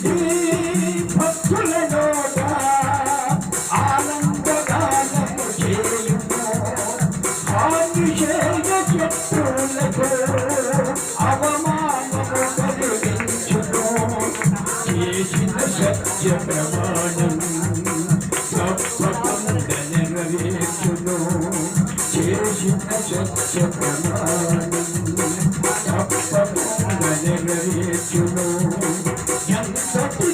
ఈ భక్తులలోన ఆనందగానము చేయును ఆదిశేయ శత్రువులకు అవమానము కలిగించును చేసిన సత్య ప్రమాణం తప్పకుండా నెరవేర్చును చేసిన సత్య ప్రమాణం తప్పకుండా నెరవేర్చును ఎంతటి